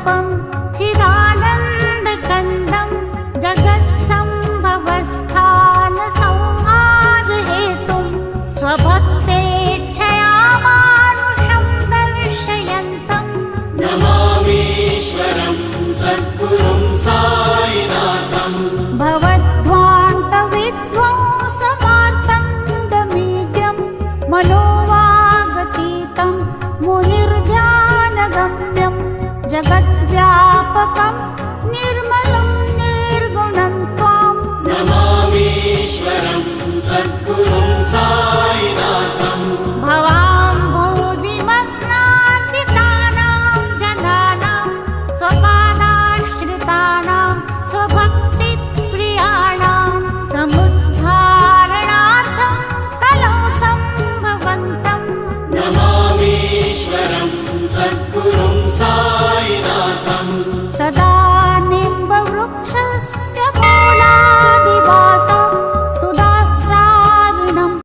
स्वरूपं चिदानन्दकन्दं जगत्सम्भवस्थानसंहारहेतुं स्वभक्तेच्छया मानुषं दर्शयन्तं नमामीश्वरं सद्गुरुं साईनाथं भवद्ध्वान्तविध्वंसमार्तण्डमीड्यं मनोवागतीतं मुनिर्ध्यानगम्यं जगद्व्यापकं निर्मलं निर्गुणं त्वां नमामीश्वरं सद्गुरुं साईनाथं भवाम्भोधिमग्नार्दितानां जनानां स्वपादाश्रितानां स्वभक्तिप्रियाणां समुद्धारणार्थं कलौ सम्भवन्तं नमामीश्वरं सद्गुरुं